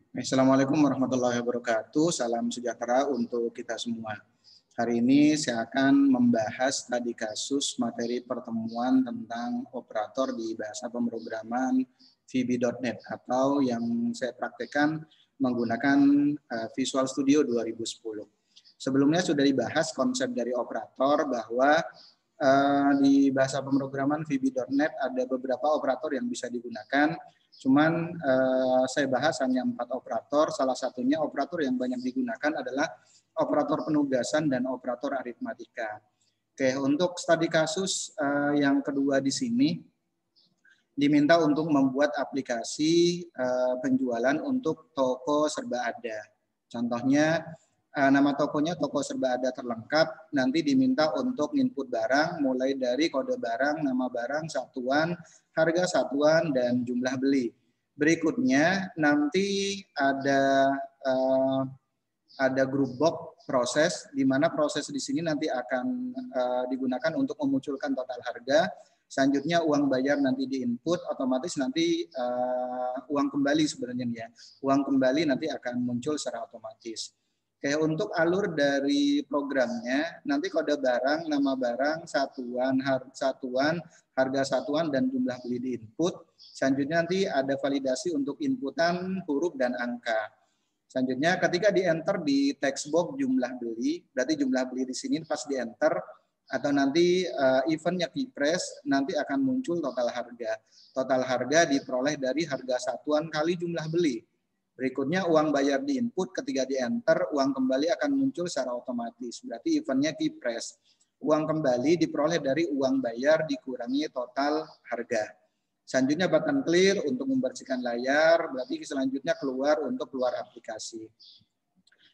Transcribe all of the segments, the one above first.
Assalamualaikum warahmatullahi wabarakatuh. Salam sejahtera untuk kita semua. Hari ini saya akan membahas tadi kasus materi pertemuan tentang operator di bahasa pemrograman VB.NET atau yang saya praktekkan menggunakan Visual Studio 2010. Sebelumnya sudah dibahas konsep dari operator bahwa di bahasa pemrograman VB.NET ada beberapa operator yang bisa digunakan. Cuman saya bahas hanya 4 operator. Salah satunya operator yang banyak digunakan adalah operator penugasan dan operator aritmatika. Oke, untuk studi kasus yang kedua di sini diminta untuk membuat aplikasi penjualan untuk toko serba ada. Contohnya nama tokonya toko serba ada terlengkap, nanti diminta untuk input barang mulai dari kode barang, nama barang, satuan, harga satuan, dan jumlah beli. Berikutnya nanti ada group box proses, di mana proses di sini nanti akan digunakan untuk memunculkan total harga. Selanjutnya uang bayar nanti diinput, otomatis nanti uang kembali sebenarnya ya. Uang kembali nanti akan muncul secara otomatis. Oke, untuk alur dari programnya, nanti kode barang, nama barang, satuan, harga satuan, dan jumlah beli di input. Selanjutnya nanti ada validasi untuk inputan huruf dan angka. Selanjutnya ketika di enter di text box jumlah beli, berarti jumlah beli di sini pas di enter, atau nanti eventnya key press, nanti akan muncul total harga. Total harga diperoleh dari harga satuan kali jumlah beli. Berikutnya uang bayar di input, ketika di enter, uang kembali akan muncul secara otomatis. Berarti eventnya key press. Uang kembali diperoleh dari uang bayar dikurangi total harga. Selanjutnya button clear untuk membersihkan layar, berarti selanjutnya keluar untuk keluar aplikasi.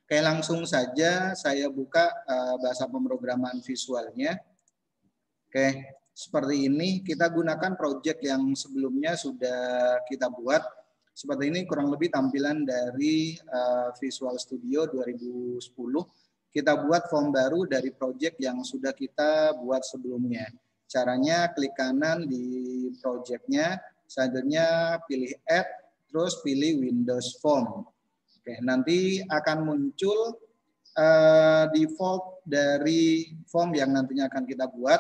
Oke, langsung saja saya buka bahasa pemrograman visualnya. Oke, seperti ini kita gunakan project yang sebelumnya sudah kita buat. Seperti ini kurang lebih tampilan dari Visual Studio 2010. Kita buat form baru dari project yang sudah kita buat sebelumnya. Caranya klik kanan di projectnya, selanjutnya pilih Add, terus pilih Windows Form. Oke, nanti akan muncul default dari form yang nantinya akan kita buat.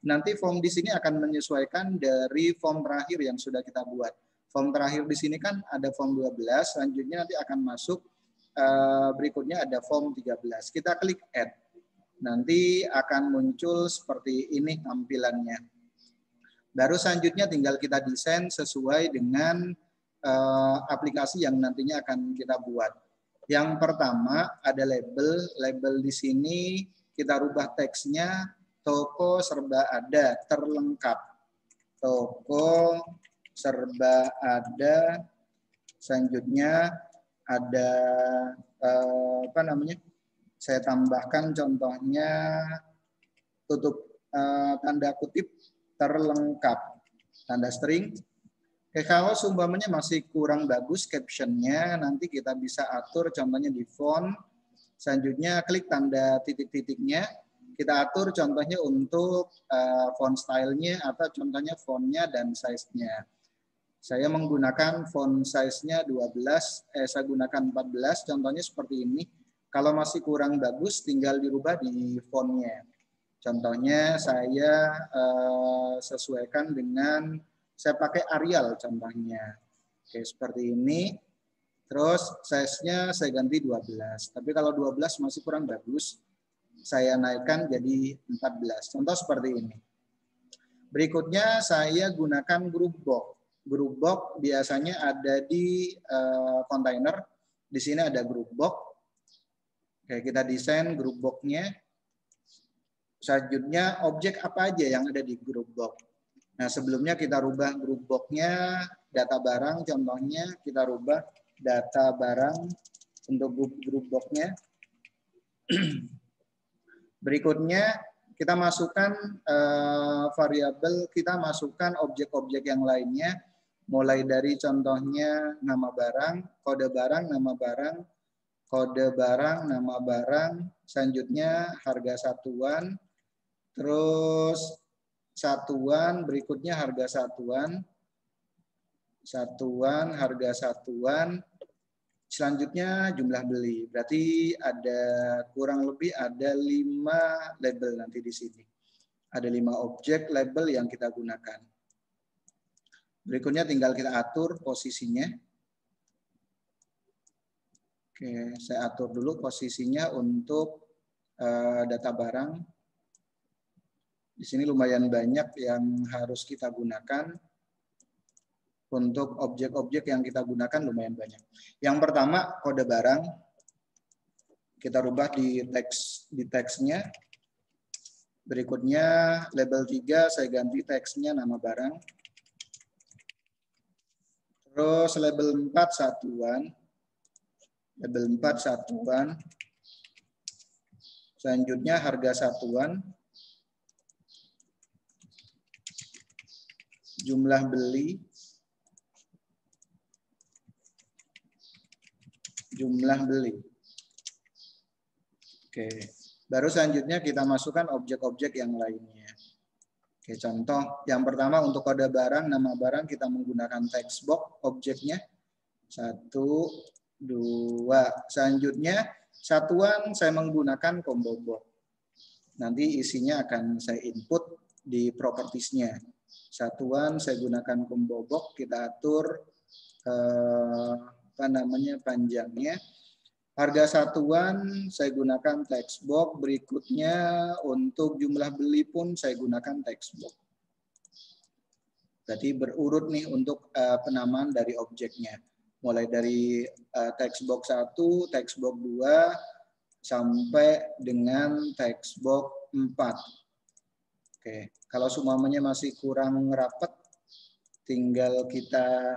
Nanti form di sini akan menyesuaikan dari form terakhir yang sudah kita buat. Form terakhir di sini kan ada form 12, selanjutnya nanti akan masuk berikutnya ada form 13. Kita klik add. Nanti akan muncul seperti ini tampilannya. Baru selanjutnya tinggal kita desain sesuai dengan aplikasi yang nantinya akan kita buat. Yang pertama ada label. Label di sini kita rubah teksnya toko serba ada terlengkap. Toko serba ada, selanjutnya ada saya tambahkan contohnya tutup tanda kutip terlengkap, tanda string. Oke, kalau seumpamanya masih kurang bagus captionnya, nanti kita bisa atur contohnya di font. Selanjutnya klik tanda titik-titiknya. Kita atur contohnya untuk font stylenya atau contohnya fontnya dan size-nya. Saya menggunakan font size-nya 12, saya gunakan 14, contohnya seperti ini. Kalau masih kurang bagus, tinggal dirubah di fontnya. Contohnya saya sesuaikan dengan, saya pakai Arial contohnya. Oke, seperti ini. Terus size-nya saya ganti 12. Tapi kalau 12 masih kurang bagus, saya naikkan jadi 14. Contoh seperti ini. Berikutnya saya gunakan group box. Group box biasanya ada di kontainer. Di sini ada group box. Oke, kita desain group box-nya. Selanjutnya objek apa aja yang ada di group box. Nah, sebelumnya kita rubah group box-nya, data barang contohnya kita rubah data barang untuk group box-nya. Berikutnya kita masukkan variabel, kita masukkan objek-objek yang lainnya. Mulai dari contohnya nama barang, kode barang, nama barang, kode barang, nama barang, selanjutnya harga satuan, terus satuan, berikutnya harga satuan, harga satuan, Selanjutnya jumlah beli. Berarti ada kurang lebih ada 5 label nanti di sini. Ada 5 objek label yang kita gunakan. Berikutnya tinggal kita atur posisinya. Oke, saya atur dulu posisinya untuk data barang. Di sini lumayan banyak yang harus kita gunakan. Untuk objek-objek yang kita gunakan lumayan banyak. Yang pertama kode barang. Kita rubah di teksnya. Berikutnya label 3 saya ganti teksnya nama barang. Terus label 4 satuan. Label 4 satuan. Selanjutnya harga satuan. Jumlah beli. Jumlah beli. Oke. Baru selanjutnya kita masukkan objek-objek yang lainnya. Oke, contoh yang pertama untuk kode barang, nama barang kita menggunakan text box objeknya. 1, 2. Selanjutnya satuan saya menggunakan combo box. Nanti isinya akan saya input di propertiesnya. Satuan saya gunakan combo box, kita atur panjangnya. Harga satuan saya gunakan text box. Berikutnya untuk jumlah beli pun saya gunakan text box. Berarti berurut nih untuk penamaan dari objeknya. Mulai dari text box 1, text box 2 sampai dengan text box 4. Oke, kalau semuanya masih kurang rapat, tinggal kita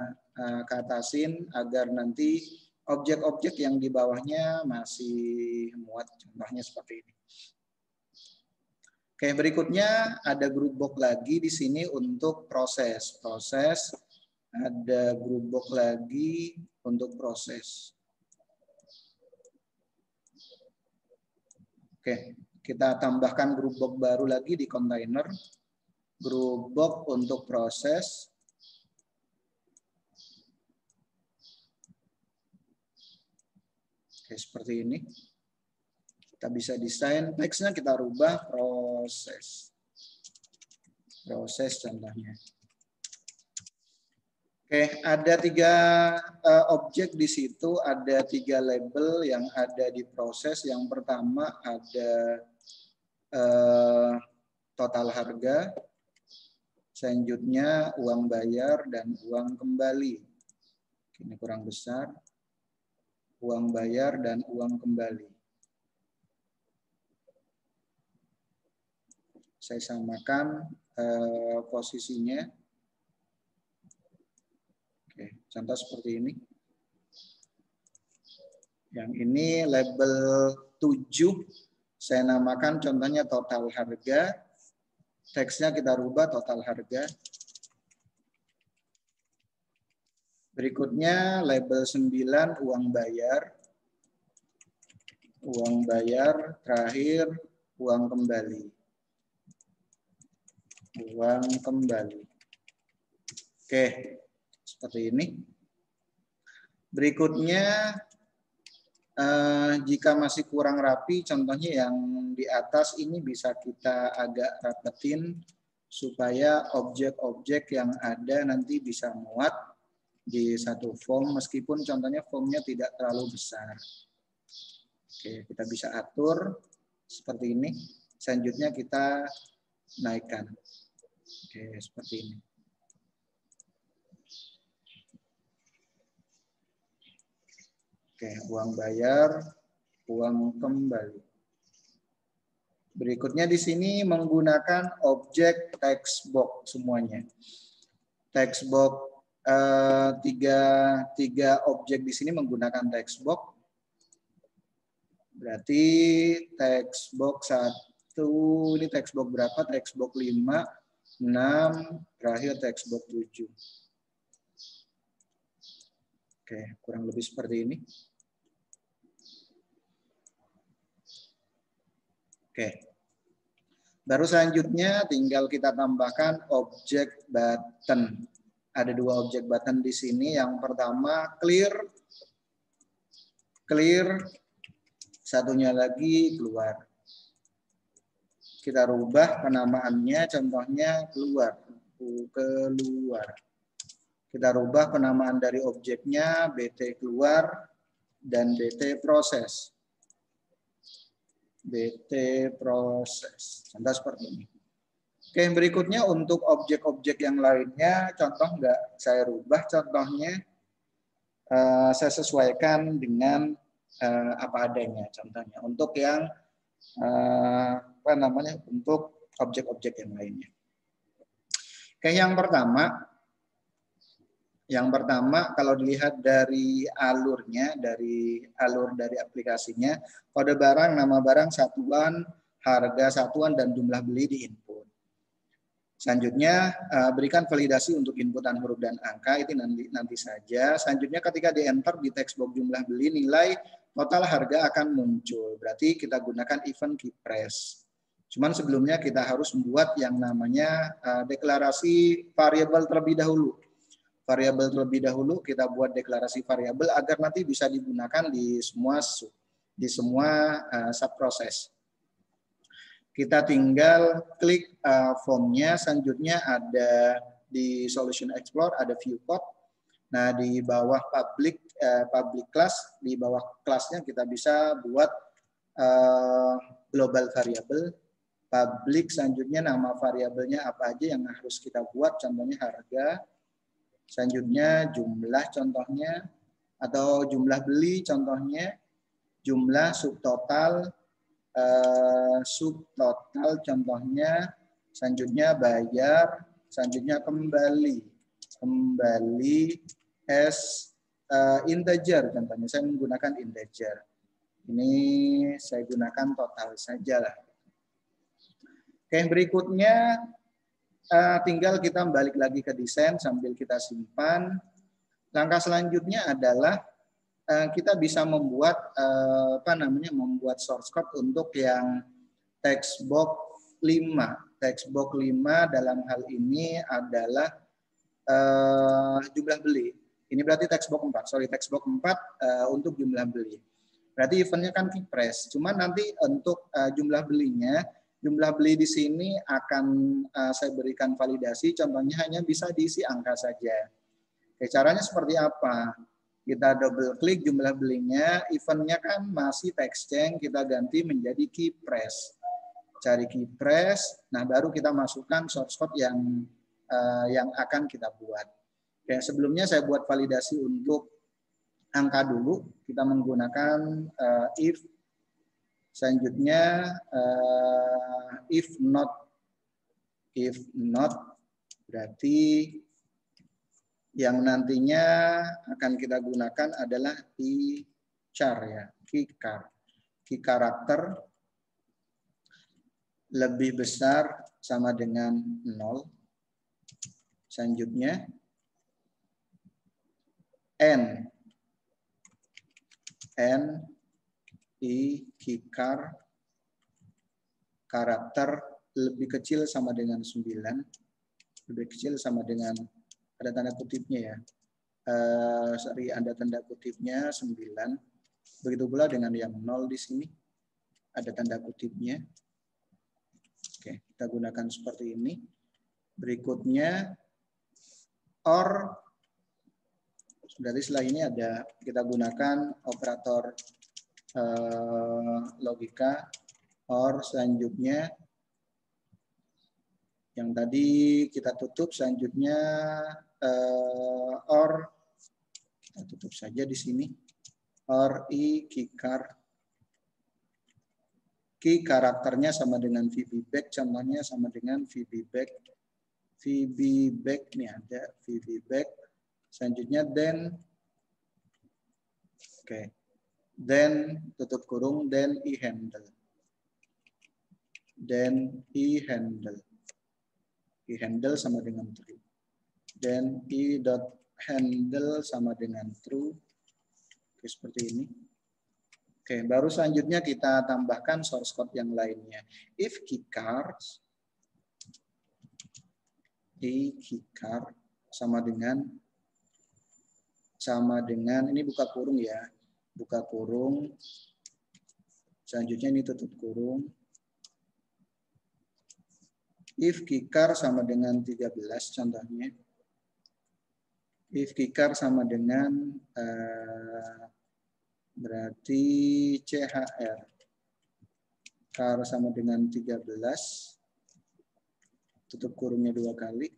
katasin agar nanti objek-objek yang di bawahnya masih muat. Contohnya seperti ini. Oke, berikutnya ada group box lagi di sini untuk proses. Proses ada group box lagi untuk proses. Oke, kita tambahkan group box baru lagi di container. Group box untuk proses. Oke, seperti ini. Kita bisa desain teksnya, kita rubah proses. Proses contohnya. Oke, ada 3 objek di situ, ada 3 label yang ada di proses. Yang pertama ada total harga, selanjutnya uang bayar dan uang kembali. Ini kurang besar. Uang bayar dan uang kembali. Saya samakan posisinya. Oke, contoh seperti ini. Yang ini label 7, saya namakan contohnya total harga. Teksnya kita rubah total harga. Berikutnya label 9 uang bayar. Uang bayar, terakhir uang kembali. Uang kembali. Oke, seperti ini. Berikutnya jika masih kurang rapi, contohnya yang di atas ini bisa kita agak rapetin supaya objek-objek yang ada nanti bisa muat di satu form, meskipun contohnya formnya tidak terlalu besar. Oke, kita bisa atur seperti ini. Selanjutnya kita naikkan. Oke, seperti ini. Oke, uang bayar, uang kembali. Berikutnya di sini menggunakan objek text box semuanya. Text box tiga objek di sini menggunakan text box. Berarti text box 1 ini text box berapa? Text box 5, 6, terakhir text box 7. Oke, kurang lebih seperti ini. Oke. Baru selanjutnya tinggal kita tambahkan objek button. Ada 2 objek button di sini. Yang pertama clear. clear, satunya lagi keluar. Kita rubah penamaannya, contohnya keluar. Kita rubah penamaan dari objeknya, BT keluar, dan BT proses. BT proses. Contoh seperti ini. Oke, yang berikutnya untuk objek-objek yang lainnya, contoh nggak saya rubah, contohnya saya sesuaikan dengan apa adanya. Contohnya untuk yang untuk objek-objek yang lainnya. Oke, yang pertama kalau dilihat dari alurnya, dari aplikasinya, kode barang, nama barang, satuan, harga satuan, dan jumlah beli di input. Selanjutnya berikan validasi untuk inputan huruf dan angka, itu nanti saja. Selanjutnya ketika di enter di text box jumlah beli, nilai total harga akan muncul. Berarti kita gunakan event keypress. Cuman sebelumnya kita harus membuat yang namanya deklarasi variabel terlebih dahulu. Kita buat deklarasi variabel agar nanti bisa digunakan di semua subproses. Kita tinggal klik formnya, selanjutnya ada di Solution Explorer ada view code. Nah, di bawah public class, di bawah kelasnya kita bisa buat global variable, public, selanjutnya nama variabelnya apa aja yang harus kita buat, contohnya harga, selanjutnya jumlah contohnya, atau jumlah beli contohnya, jumlah subtotal contohnya, selanjutnya bayar, selanjutnya kembali as integer contohnya, saya menggunakan integer. Ini saya gunakan total saja lah. Oke, yang berikutnya tinggal kita balik lagi ke desain sambil kita simpan. Langkah selanjutnya adalah kita bisa membuat membuat source code untuk yang text box 5. Text box 5 dalam hal ini adalah jumlah beli. Ini berarti text box 4. Text box 4 untuk jumlah beli. Berarti eventnya kan keypress. Cuman nanti untuk jumlah belinya, jumlah beli di sini akan saya berikan validasi. Contohnya hanya bisa diisi angka saja. Oke, caranya seperti apa? Kita double klik jumlah belinya, eventnya kan masih text change, kita ganti menjadi keypress. Cari keypress, nah baru kita masukkan source code yang akan kita buat. Oke, sebelumnya saya buat validasi untuk angka dulu. Kita menggunakan if, selanjutnya if not berarti yang nantinya akan kita gunakan adalah char ya, key karakter lebih besar sama dengan 0. Selanjutnya n key karakter lebih kecil sama dengan 9, lebih kecil sama dengan, ada tanda kutipnya ya, ada tanda kutipnya 9. Begitu pula dengan yang 0 di sini, ada tanda kutipnya. Oke, kita gunakan seperti ini. Berikutnya or, berarti setelah ini ada, kita gunakan operator logika or. Selanjutnya yang tadi kita tutup, selanjutnya or kita tutup saja di sini, or key karakternya sama dengan VB back, contohnya sama dengan VB back nih, ada VB back. Selanjutnya then, oke, then tutup kurung, then handle sama dengan true, then handle sama dengan true. Oke, seperti ini. Oke, baru selanjutnya kita tambahkan source code yang lainnya. If keycard sama dengan ini buka kurung ya, buka kurung. Selanjutnya ini tutup kurung. If kikar sama dengan 13 contohnya. If kikar sama dengan berarti CHR. Kar sama dengan 13. Tutup kurungnya 2 kali.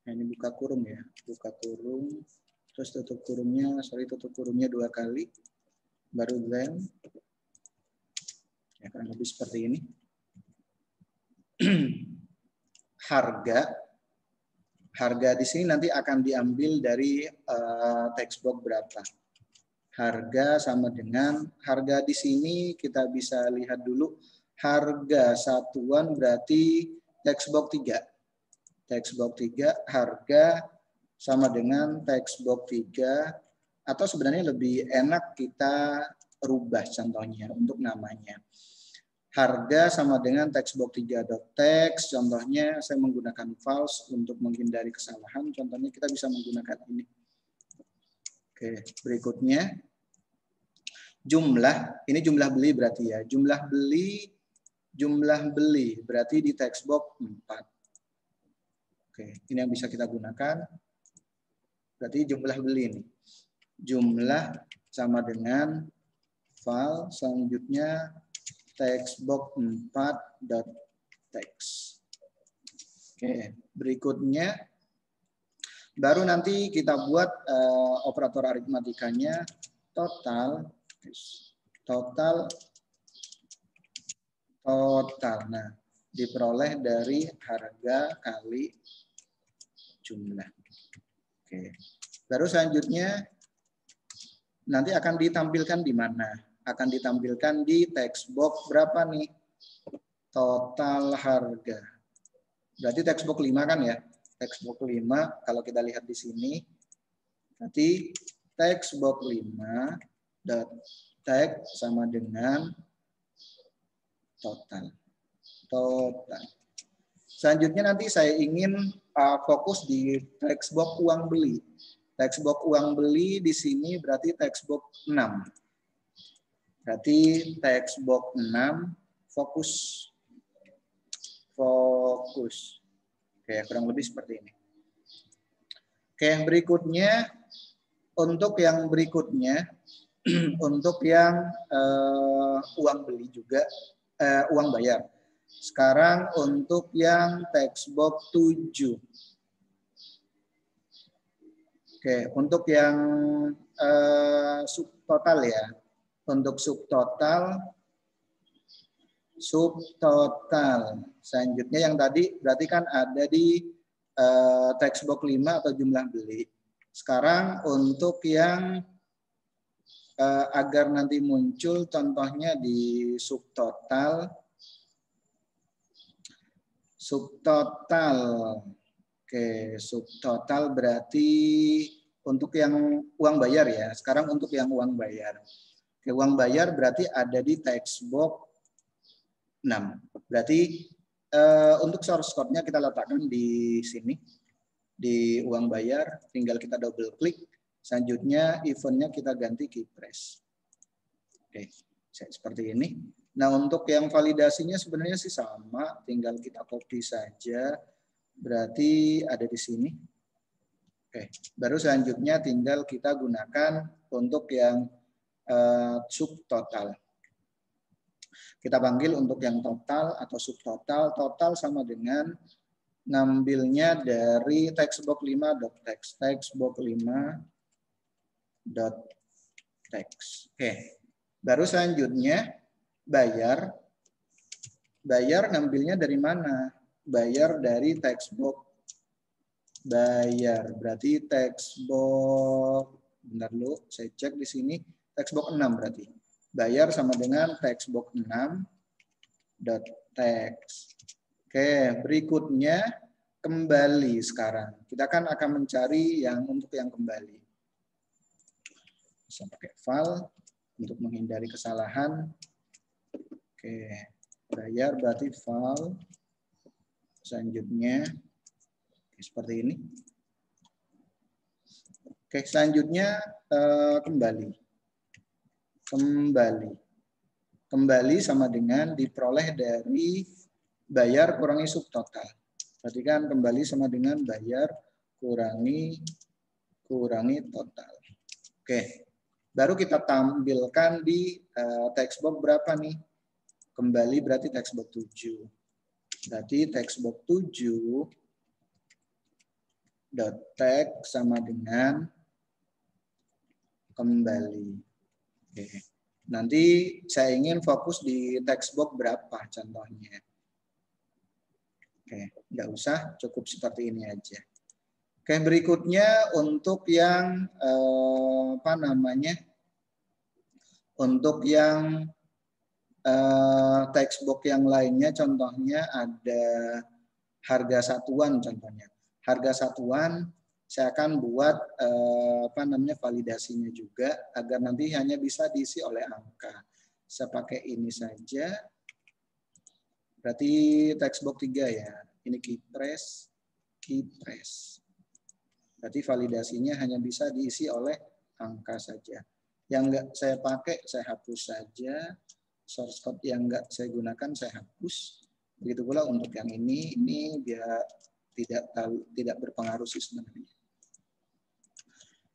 Nah, ini buka kurung ya. Buka kurung. Terus tutup kurungnya 2 kali. Baru then. Ya, kurang lebih seperti ini. Harga di sini nanti akan diambil dari text box berapa. Harga sama dengan harga di sini kita bisa lihat dulu harga satuan berarti text box 3. Text box 3 harga sama dengan text box 3 atau sebenarnya lebih enak kita rubah contohnya untuk namanya. Harga sama dengan textbox3.text. Contohnya saya menggunakan false untuk menghindari kesalahan. Contohnya kita bisa menggunakan ini. Oke, berikutnya jumlah. Ini jumlah beli berarti ya. Jumlah beli berarti di textbox 4. Oke, ini yang bisa kita gunakan. Berarti jumlah beli ini. Jumlah sama dengan file selanjutnya textbox 4.text. Oke, berikutnya baru nanti kita buat operator aritmatikanya total. Nah, diperoleh dari harga kali jumlah. Oke. Baru selanjutnya nanti akan ditampilkan di mana? Akan ditampilkan di text box berapa nih? Total harga. Berarti text box 5 kan ya? Text box 5 kalau kita lihat di sini. Berarti text box 5.text sama dengan total. Selanjutnya nanti saya ingin fokus di text box uang beli. Text box uang beli di sini berarti text box 6. Berarti text box 6 fokus. Oke, kurang lebih seperti ini. Oke, yang berikutnya untuk yang uang beli juga uang bayar. Sekarang untuk yang text box 7. Oke, untuk yang subtotal ya. Untuk subtotal. Selanjutnya yang tadi berarti kan ada di text box 5 atau jumlah beli. Sekarang untuk yang agar nanti muncul contohnya di subtotal. Oke, subtotal berarti untuk yang uang bayar ya. Sekarang untuk yang uang bayar. Oke, uang bayar berarti ada di text box 6. Berarti untuk source code-nya kita letakkan di sini. Di uang bayar, tinggal kita double klik. Selanjutnya event-nya kita ganti key press. Oke, seperti ini. Nah, untuk yang validasinya sebenarnya sih sama. Tinggal kita copy saja. Berarti ada di sini. Oke, baru selanjutnya tinggal kita gunakan untuk yang subtotal. Kita panggil untuk yang total atau subtotal. Total sama dengan ngambilnya dari text box 5.text. Text box 5.text. Oke. Baru selanjutnya bayar. Bayar ngambilnya dari mana? Bayar dari text box bayar. Berarti text box, bentar dulu, saya cek di sini. Text box 6 berarti. Bayar sama dengan text box 6.text. Oke, berikutnya kembali sekarang. Kita kan akan mencari yang untuk yang kembali. Bisa pakai file untuk menghindari kesalahan. Oke, bayar berarti file. Selanjutnya seperti ini. Oke, selanjutnya kembali. kembali. Kembali sama dengan diperoleh dari bayar kurangi subtotal. Berarti kan kembali sama dengan bayar kurangi total. Oke. Baru kita tampilkan di text box berapa nih? Kembali berarti text box 7. Berarti text box 7 dot text sama dengan kembali. Oke. Nanti saya ingin fokus di text box berapa contohnya. Oke, nggak usah, cukup seperti ini aja. Oke, berikutnya untuk yang apa namanya? Untuk yang text box yang lainnya, contohnya ada harga satuan contohnya. Harga satuan saya akan buat apa namanya validasinya juga agar nanti hanya bisa diisi oleh angka. Saya pakai ini saja. Berarti text box 3 ya. Ini key press. Berarti validasinya hanya bisa diisi oleh angka saja. Yang enggak saya pakai saya hapus saja. Source code yang enggak saya gunakan saya hapus. Begitu pula untuk yang ini biar tidak berpengaruh sih sebenarnya.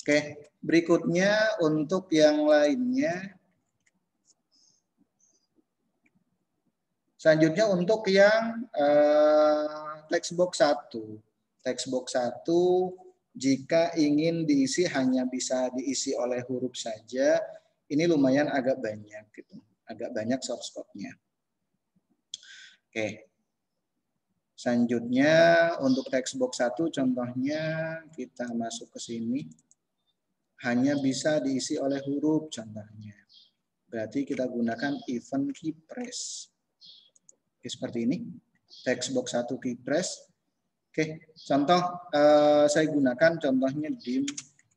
Oke, berikutnya untuk yang lainnya. Selanjutnya untuk yang text box 1. Text box 1 jika ingin diisi hanya bisa diisi oleh huruf saja. Ini lumayan agak banyak gitu. Agak banyak source code-nya. Oke. Selanjutnya untuk text box 1 contohnya kita masuk ke sini. Hanya bisa diisi oleh huruf contohnya. Berarti kita gunakan event key press. Oke, seperti ini. Text box 1 key press. Oke, contoh saya gunakan contohnya dim.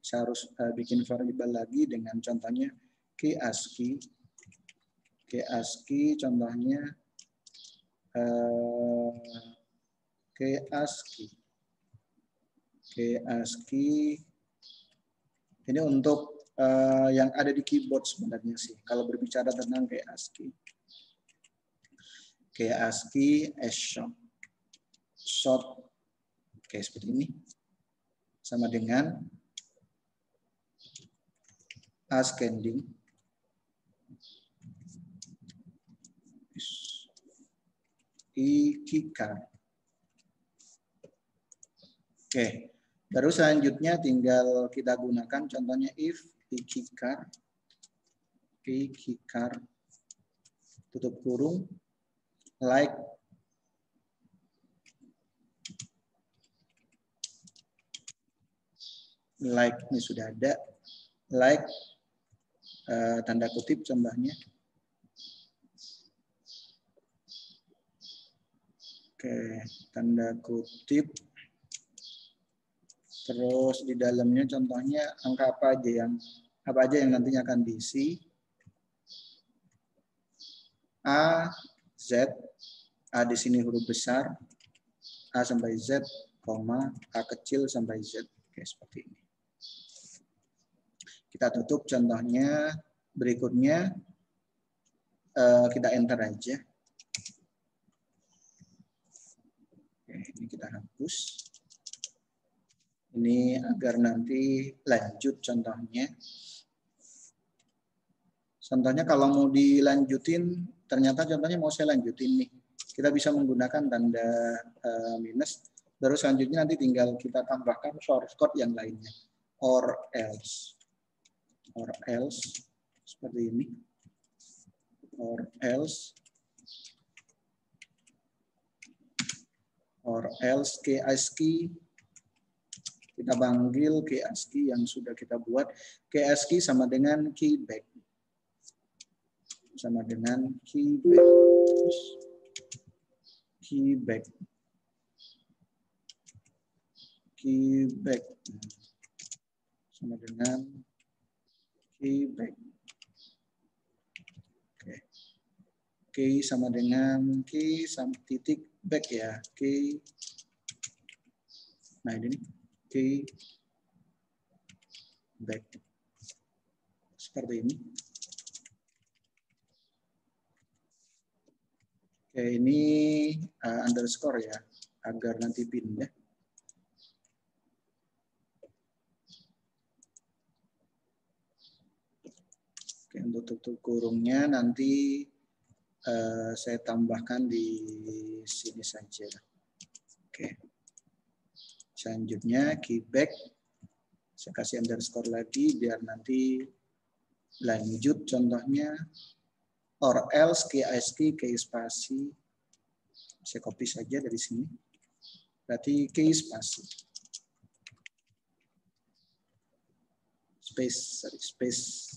Saya harus bikin variabel lagi dengan contohnya key ASCII. Key ASCII contohnya key ASCII. Key ASCII. Ini untuk yang ada di keyboard sebenarnya sih. Kalau berbicara tentang key ASCII. Key ASCII short. Oke, seperti ini. Sama dengan ascending. Keycard. Oke, baru selanjutnya tinggal kita gunakan contohnya if keycard tutup kurung like ini sudah ada like tanda kutip contohnya. Oke, tanda kutip. Terus di dalamnya contohnya angka apa aja yang nantinya akan diisi. A, Z, A di sini huruf besar, A sampai Z, koma, A kecil sampai Z. Oke, seperti ini. Kita tutup contohnya. Berikutnya kita enter aja. Oke, ini kita hapus. Ini agar nanti lanjut contohnya. Contohnya kalau mau dilanjutin, ternyata contohnya mau saya lanjutin nih. Kita bisa menggunakan tanda minus. Baru selanjutnya nanti tinggal kita tambahkan source code yang lainnya. Or else. Or else. Seperti ini. Or else. Or else key ASCII. Kita panggil key ASCII yang sudah kita buat. Key ASCII sama dengan key back. Sama dengan key back. Key back. Key back. Sama dengan key back. Oke. Key sama dengan key sama titik back ya. Key. Nah ini key back. Seperti ini. Oke, ini underscore ya, agar nanti pindah. Oke, untuk tutup kurungnya nanti saya tambahkan di sini saja. Oke. Selanjutnya keyback, saya kasih underscore lagi biar nanti lanjut. Contohnya or else, KSK, key spasi. Saya copy saja dari sini. Berarti key spasi. Space.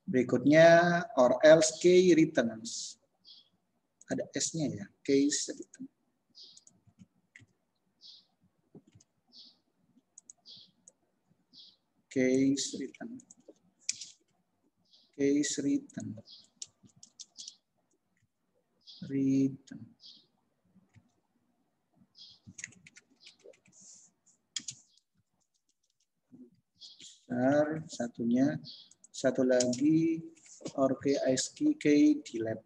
Berikutnya or else key returns. Ada S-nya ya, case return. Case return. Case return. Return. Satunya, satu lagi or KSK key delete.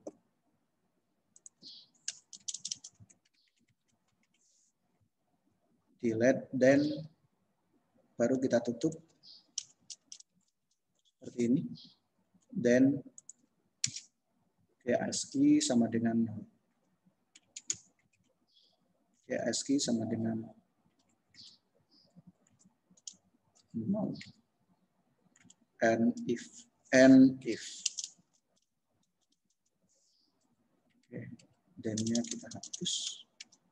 Delete dan baru kita tutup seperti ini. Dan KSK sama dengan KSK sama dengan 0. And if. Oke, dan-nya kita hapus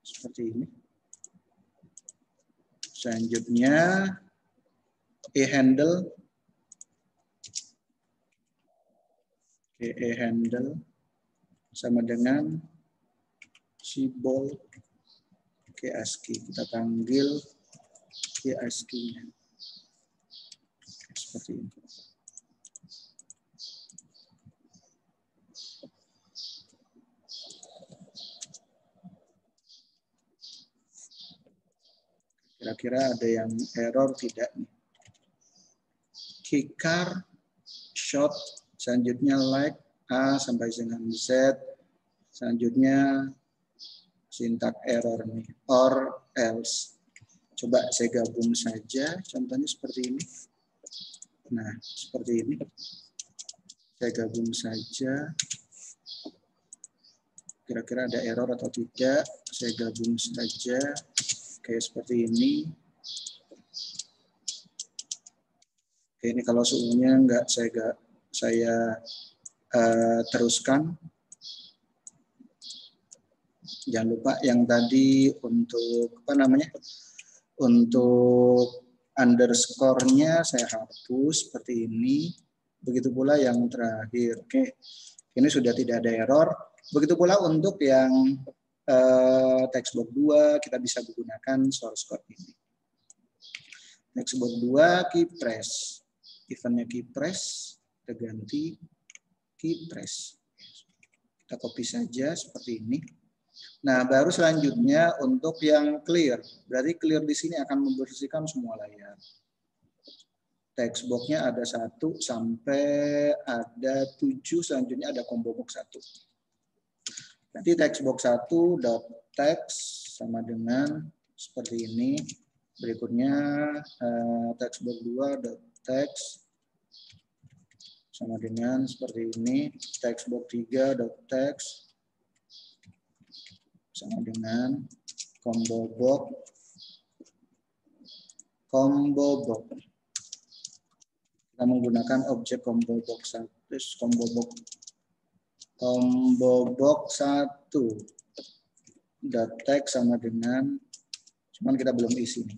seperti ini. Selanjutnya e-handle. Oke, e-handle sama dengan symbol KSK. Kita panggil KSK-nya. Seperti ini. Kira-kira ada yang error tidak nih? Keycar, short, selanjutnya like, A sampai dengan Z, selanjutnya sintak error nih, or else. Coba saya gabung saja, contohnya seperti ini. Nah, seperti ini. Saya gabung saja. Kira-kira ada error atau tidak? Saya gabung saja. Kayak seperti ini. Oke, ini kalau suhunya enggak saya teruskan. Jangan lupa yang tadi untuk apa namanya? Untuk underscore-nya saya hapus seperti ini. Begitu pula yang terakhir. Oke. Ini sudah tidak ada error. Begitu pula untuk yang textbox 2 kita bisa menggunakan source code ini. Textbox 2 key press. Eventnya key press, kita ganti key press. Kita copy saja seperti ini. Nah, baru selanjutnya untuk yang clear. Berarti clear di sini akan membersihkan semua layar. Textbox-nya ada 1 sampai ada 7, selanjutnya ada combo box 1. Nanti textbox 1 .text sama dengan seperti ini. Berikutnya textbox 2 .text sama dengan seperti ini. Textbox 3 .text sama dengan combo box. Kita menggunakan objek combo box 1. Combo box 1 .text sama dengan, cuman kita belum isi nih.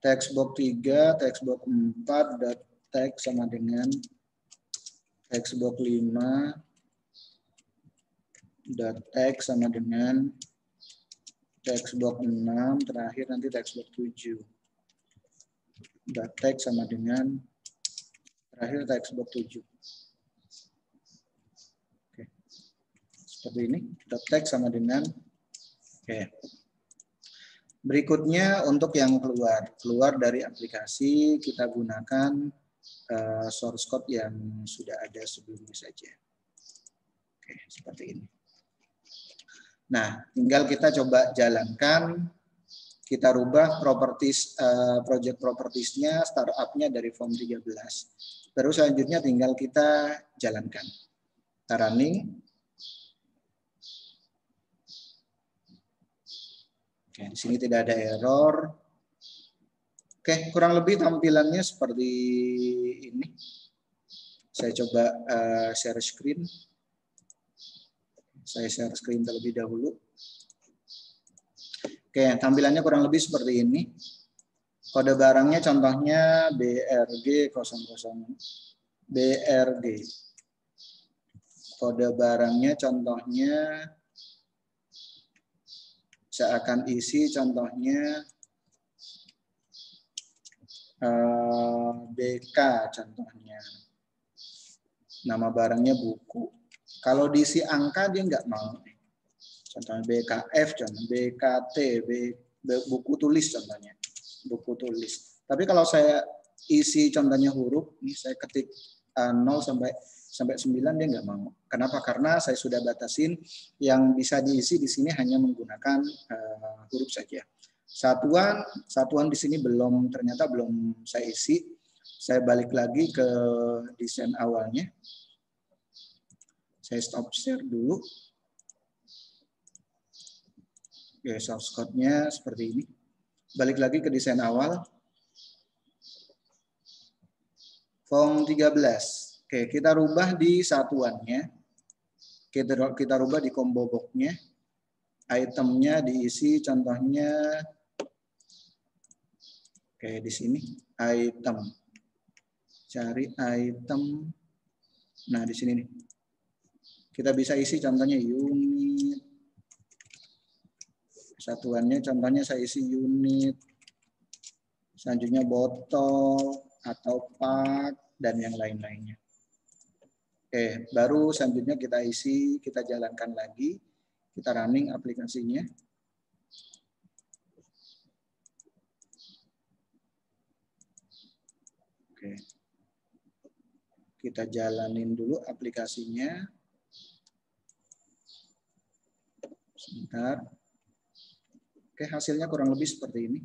Textbox 3, textbox 4 .text sama dengan textbox 5 .text sama dengan textbox 6, terakhir nanti textbox 7 .text sama dengan terakhir textbox 7. Seperti ini, .text sama dengan oke. Berikutnya untuk yang keluar dari aplikasi, kita gunakan source code yang sudah ada sebelumnya saja. Oke, seperti ini. Nah, tinggal kita coba jalankan, kita rubah properties, project propertiesnya, startupnya dari form 13. Terus selanjutnya tinggal kita jalankan. Kita running. Oke, di sini tidak ada error. Oke, kurang lebih tampilannya seperti ini. Saya coba share screen. Saya share screen terlebih dahulu. Oke, tampilannya kurang lebih seperti ini. Kode barangnya contohnya BRG 00 BRG. Kode barangnya contohnya saya akan isi contohnya BK contohnya. Nama barangnya buku. Kalau diisi angka dia nggak mau. Contohnya BKF, contohnya BKT, buku tulis contohnya. Buku tulis. Tapi kalau saya isi contohnya huruf, nih saya ketik 0 sampai 9 dia nggak mau. Kenapa? Karena saya sudah batasin yang bisa diisi di sini hanya menggunakan huruf saja. Satuan di sini ternyata belum saya isi. Saya balik lagi ke desain awalnya. Saya stop share dulu. Oke, source code-nya seperti ini. Balik lagi ke desain awal. Form 13. Oke, kita rubah di satuannya. Kita rubah di combo box-nya. Itemnya diisi contohnya. Oke, di sini item. Cari item. Nah, di sini nih. Kita bisa isi contohnya unit. Satuannya contohnya saya isi unit. Selanjutnya botol atau pak dan yang lain-lainnya. Oke, baru selanjutnya kita isi, kita jalankan lagi. Kita running aplikasinya. Oke. Kita jalanin dulu aplikasinya. Sebentar. Oke, hasilnya kurang lebih seperti ini.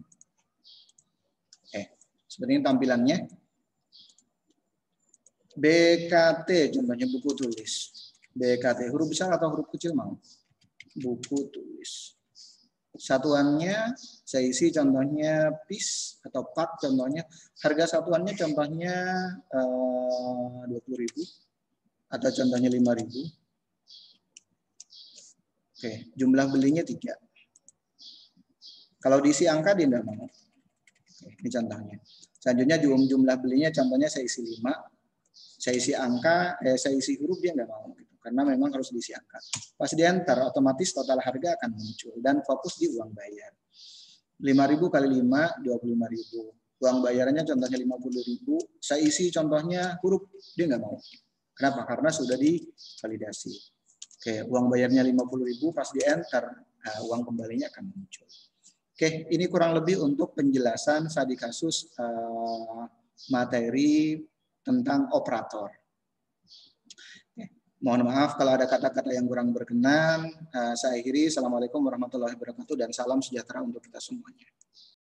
Seperti ini tampilannya. BKT, contohnya buku tulis. BKT, huruf besar atau huruf kecil mau? Buku tulis. Satuannya, saya isi contohnya piece atau pak contohnya. Harga satuannya contohnya 20.000 atau contohnya 5.000. Oke, jumlah belinya 3. Kalau diisi angka dia tidak mau. Oke, ini contohnya. Selanjutnya jumlah belinya contohnya saya isi 5. Saya isi angka, saya isi huruf dia nggak mau. Gitu. Karena memang harus diisi angka. Pas di enter, otomatis total harga akan muncul. Dan fokus di uang bayar. 5.000 kali 5, 25.000. Uang bayarannya contohnya 50.000. Saya isi contohnya huruf, dia nggak mau. Kenapa? Karena sudah divalidasi. Oke, uang bayarnya 50.000, pas di enter, uang kembalinya akan muncul. Oke, ini kurang lebih untuk penjelasan studi kasus materi tentang operator. Oke, mohon maaf kalau ada kata-kata yang kurang berkenan. Saya akhiri. Assalamualaikum warahmatullahi wabarakatuh dan salam sejahtera untuk kita semuanya.